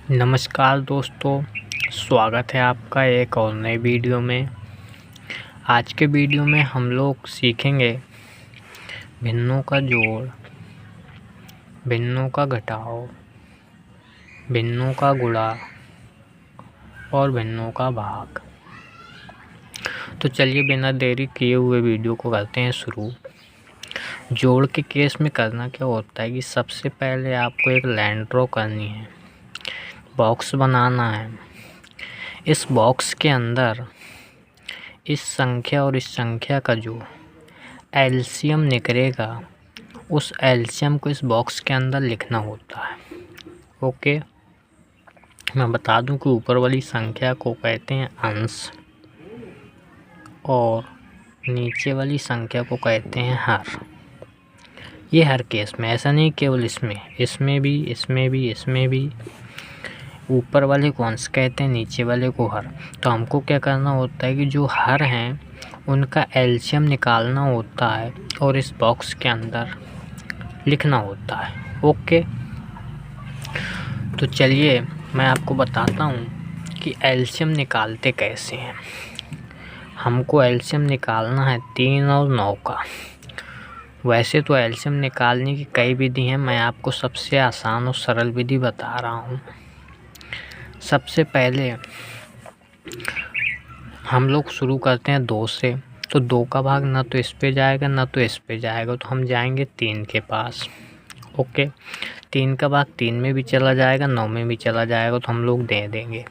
नमस्कार दोस्तों, स्वागत है आपका एक और नए वीडियो में। आज के वीडियो में हम लोग सीखेंगे भिन्नों का जोड़, भिन्नों का घटाव, भिन्नों का गुणा और भिन्नों का भाग। तो चलिए बिना देरी किए हुए वीडियो को करते हैं शुरू। जोड़ के केस में करना क्या होता है कि सबसे पहले आपको एक लाइन ड्रॉ करनी है, बॉक्स बनाना है। इस बॉक्स के अंदर इस संख्या और इस संख्या का जो एलसीएम निकलेगा उस एलसीएम को इस बॉक्स के अंदर लिखना होता है। ओके, मैं बता दूं कि ऊपर वाली संख्या को कहते हैं अंश और नीचे वाली संख्या को कहते हैं हर। ये हर केस में, ऐसा नहीं केवल इसमें भी ऊपर वाले को अंश कहते हैं, नीचे वाले को हर। तो हमको क्या करना होता है कि जो हर हैं उनका एलसीएम निकालना होता है और इस बॉक्स के अंदर लिखना होता है। ओके, तो चलिए मैं आपको बताता हूँ कि एलसीएम निकालते कैसे हैं। हमको एलसीएम निकालना है 3 और 9 का। वैसे तो एलसीएम निकालने की कई विधि हैं, मैं आपको सबसे आसान और सरल विधि बता रहा हूँ। सबसे पहले हम लोग शुरू करते हैं 2 से। तो 2 का भाग ना तो इस पे जाएगा ना तो इस पे जाएगा, तो हम जाएंगे 3 के पास। ओके, 3 का भाग 3 में भी चला जाएगा, 9 में भी चला जाएगा, तो हम लोग दे देंगे।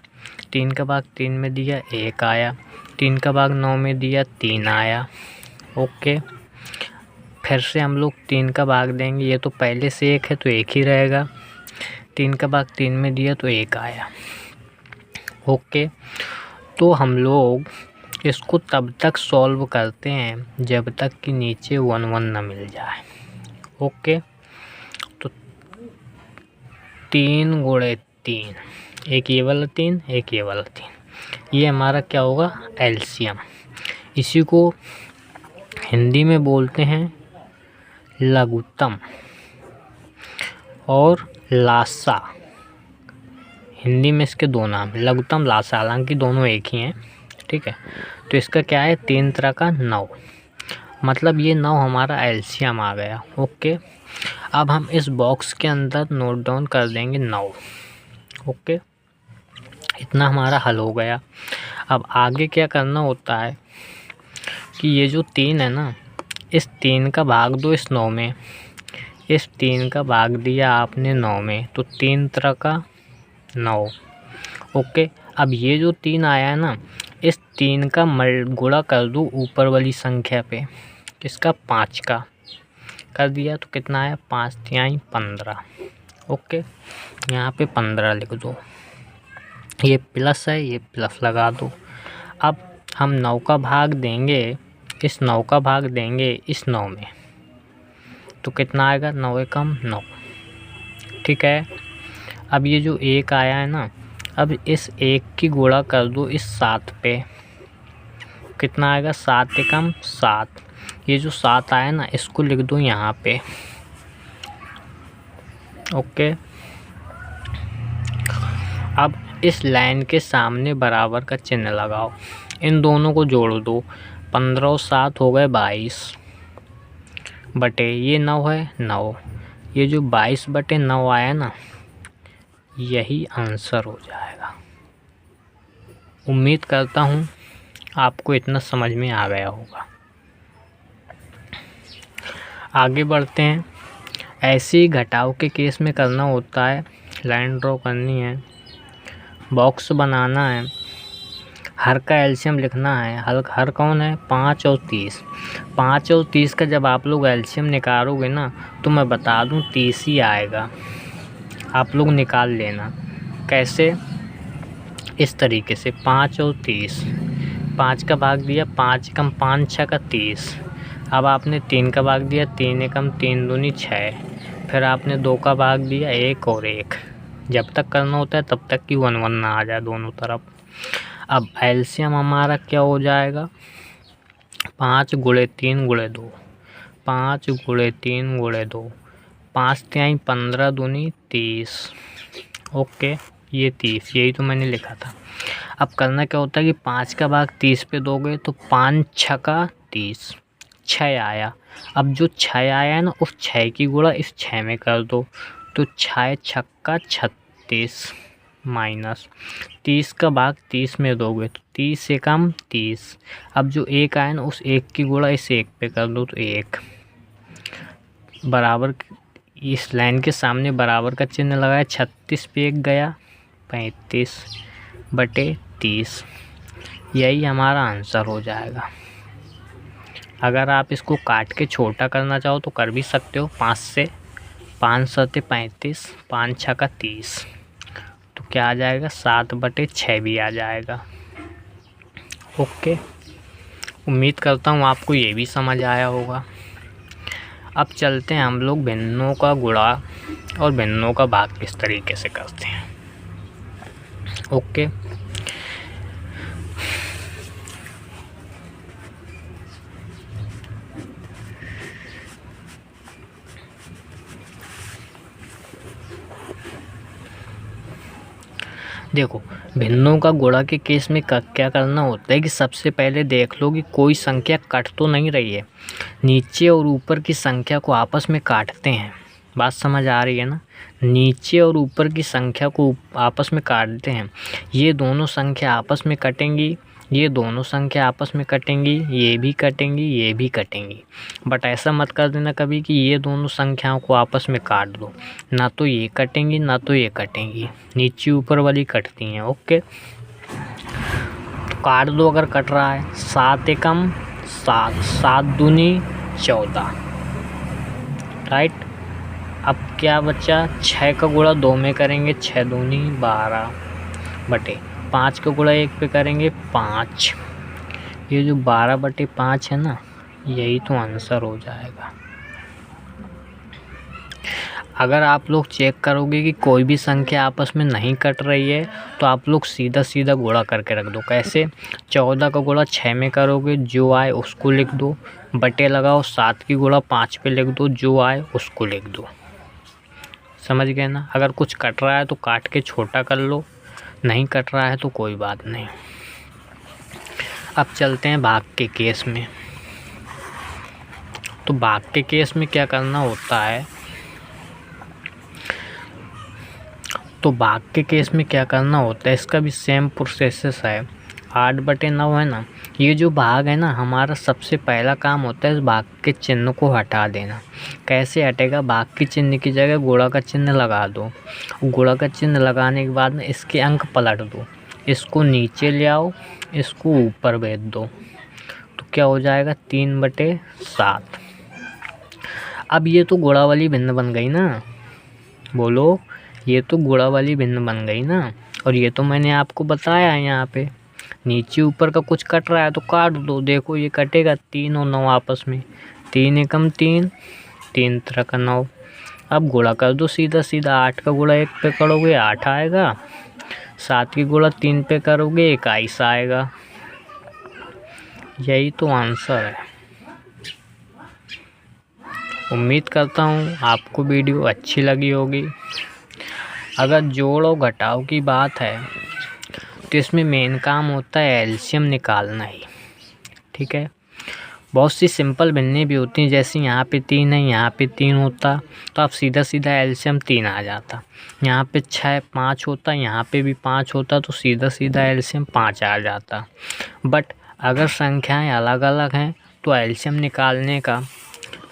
3 का भाग 3 में दिया 1 आया, 3 का भाग 9 में दिया 3 आया। ओके, फिर से हम लोग 3 का भाग देंगे। ये तो पहले से 1 है तो 1 ही रहेगा। 3 का भाग 3 में दिया तो 1 आया। ओके, तो हम लोग इसको तब तक सॉल्व करते हैं जब तक कि नीचे 1 1 ना मिल जाए। ओके, तो 3 गुणे 3, एक ये वाला 3, एक ये वाला 3, ये हमारा क्या होगा एलसीएम। इसी को हिंदी में बोलते हैं लघुत्तम और लासा। हिंदी में इसके 2 नाम हैं, लघुत्तम, लासा, हालांकि दोनों एक ही हैं। ठीक है, तो इसका क्या है 3 तरह का 9, मतलब ये 9 हमारा एलसीएम आ गया। ओके, अब हम इस बॉक्स के अंदर नोट डाउन कर देंगे 9। ओके, इतना हमारा हल हो गया। अब आगे क्या करना होता है कि ये जो 3 है ना, इस 3 का भाग दो इस 9 में। इस 3 का भाग दिया आपने 9 में, तो 3 तरह का 9। ओके, अब ये जो 3 आया है ना, इस 3 का गुणा कर दो ऊपर वाली संख्या पे, किसका 5 का कर दिया, तो कितना आया 5 तिहाई 15। ओके, यहाँ पे 15 लिख दो, ये प्लस है, ये प्लस लगा दो। अब हम 9 का भाग देंगे, इस 9 का भाग देंगे इस 9 में, तो कितना आएगा 9 एकम 9। ठीक है, अब ये जो 1 आया है ना, अब इस 1 की गुणा कर दो इस 7 पे, कितना आएगा 7 एकम 7। ये जो 7 आया ना, इसको लिख दो यहाँ पे। ओके, अब इस लाइन के सामने बराबर का चिन्ह लगाओ, इन दोनों को जोड़ दो। 15 और 7 हो गए 22 बटे ये 9 है 9। ये जो 22 बटे 9 आया ना, यही आंसर हो जाएगा। उम्मीद करता हूँ आपको इतना समझ में आ गया होगा। आगे बढ़ते हैं। ऐसे ही घटाव के केस में करना होता है, लाइन ड्रॉ करनी है, बॉक्स बनाना है, हर का एलसीएम लिखना है। हर कौन है 5 और 30। 5 और 30 का जब आप लोग एलसीएम निकालोगे ना, तो मैं बता दूं 30 ही आएगा। आप लोग निकाल लेना। कैसे, इस तरीके से 5 और 30, 5 का भाग दिया 5 एकम 5 6 का 30। अब आपने 3 का भाग दिया 3 एकम 3 दूनी 6। फिर आपने 2 का भाग दिया 1 और 1। जब तक करना होता है तब तक कि 1 1 ना आ जाए दोनों तरफ। अब एलसीएम हमारा क्या हो जाएगा 5 गुणे 3 गुणे 2, 5 गुणे 3 गुणे 2, 5 तिहाई 15 दूनी 30। ओके, ये 30, यही तो मैंने लिखा था। अब करना क्या होता है कि 5 का भाग 30 पे दोगे तो 5 छक्का 30, 6 आया। अब जो 6 आया है ना, उस 6 की गुणा इस 6 में कर दो, तो 6 छक्का 36 माइनस 30 का भाग 30 में दोगे तो 30 से कम 30। अब जो 1 आया ना, उस 1 की गुणा इस 1 पे कर दो, तो 1 बराबर, इस लाइन के सामने बराबर का चिन्ह लगाया, 36 पे 1 गया, 35/30। यही हमारा आंसर हो जाएगा। अगर आप इसको काट के छोटा करना चाहो तो कर भी सकते हो, 5 से 5 सते 35, 5 छक्का 30, तो क्या आ जाएगा 7/6 भी आ जाएगा। ओके, उम्मीद करता हूँ आपको ये भी समझ आया होगा। अब चलते हैं हम लोग भिन्नों का गुणा और भिन्नों का भाग किस तरीके से करते हैं। ओके, देखो भिन्नों का गुणा के केस में क्या करना होता है कि सबसे पहले देख लो कि कोई संख्या कट तो नहीं रही है। नीचे और ऊपर की संख्या को आपस में काटते हैं, बात समझ आ रही है ना। नीचे और ऊपर की संख्या को आपस में काटते हैं। ये दोनों संख्या आपस में कटेंगी, ये दोनों संख्या आपस में कटेंगी, ये भी कटेंगी, ये भी कटेंगी। बट ऐसा मत कर देना कभी कि ये दोनों संख्याओं को आपस में काट दो, ना तो ये कटेंगी ना तो ये कटेंगी, नीचे ऊपर वाली कटती हैं। ओके, तो काट दो अगर कट रहा है। 7 एकम 7, 7 दूनी 14, राइट। अब क्या बचा, 6 का गुणा 2 में करेंगे, 6 दूनी 12 बटे 5 का गुणा 1 पे करेंगे 5। ये जो 12/5 है ना, यही तो आंसर हो जाएगा। अगर आप लोग चेक करोगे कि कोई भी संख्या आपस में नहीं कट रही है तो आप लोग सीधा सीधा गुणा करके रख दो। कैसे, 14 का गुणा 6 में करोगे, जो आए उसको लिख दो, बटे लगाओ, 7 की गुणा 5 पे लिख दो, जो आए उसको लिख दो। समझ गए ना। अगर कुछ कट रहा है तो काट के छोटा कर लो, नहीं कट रहा है तो कोई बात नहीं। अब चलते हैं भाग के केस में। तो भाग के केस में क्या करना होता है, तो भाग के केस में क्या करना होता है, इसका भी सेम प्रोसेस है। 8/9 है ना, ये जो भाग है ना, हमारा सबसे पहला काम होता है इस भाग के चिन्ह को हटा देना। कैसे हटेगा, भाग के चिन्ह की जगह गुणा का चिन्ह लगा दो। गुणा का चिन्ह लगाने के बाद में इसके अंक पलट दो, इसको नीचे ले आओ, इसको ऊपर भेज दो, तो क्या हो जाएगा 3/7। अब ये तो गुणा वाली भिन्न बन गई ना, बोलो, ये तो गुणा वाली भिन्न बन गई ना। और ये तो मैंने आपको बताया है, यहाँ पे नीचे ऊपर का कुछ कट रहा है तो काट दो। देखो ये कटेगा 3 और 9 आपस में, 3 एकम 3, 3 त्रिक 9। अब गुणा कर दो सीधा सीधा, 8 का गुणा 1 पे करोगे 8 आएगा, 7 की गुणा 3 पे करोगे 21 आएगा। यही तो आंसर है। उम्मीद करता हूँ आपको वीडियो अच्छी लगी होगी। अगर जोड़ और घटाव की बात है तो इसमें मेन काम होता है एलसीएम निकालना ही, ठीक है। बहुत सी सिंपल भिन्नें भी होती हैं, जैसे यहाँ पे 3 है, यहाँ पे 3 होता तो आप सीधा सीधा एलसीएम 3 आ जाता। यहाँ पे 6 5 होता, यहाँ पे भी 5 होता तो सीधा सीधा एलसीएम 5 आ जाता। बट अगर संख्याएं अलग अलग हैं तो एलसीएम निकालने का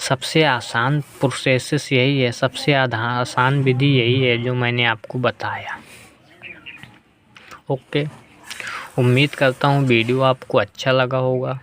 सबसे आसान प्रोसेस यही है, सबसे आसान विधि यही है जो मैंने आपको बताया। ओके, उम्मीद करता हूँ वीडियो आपको अच्छा लगा होगा।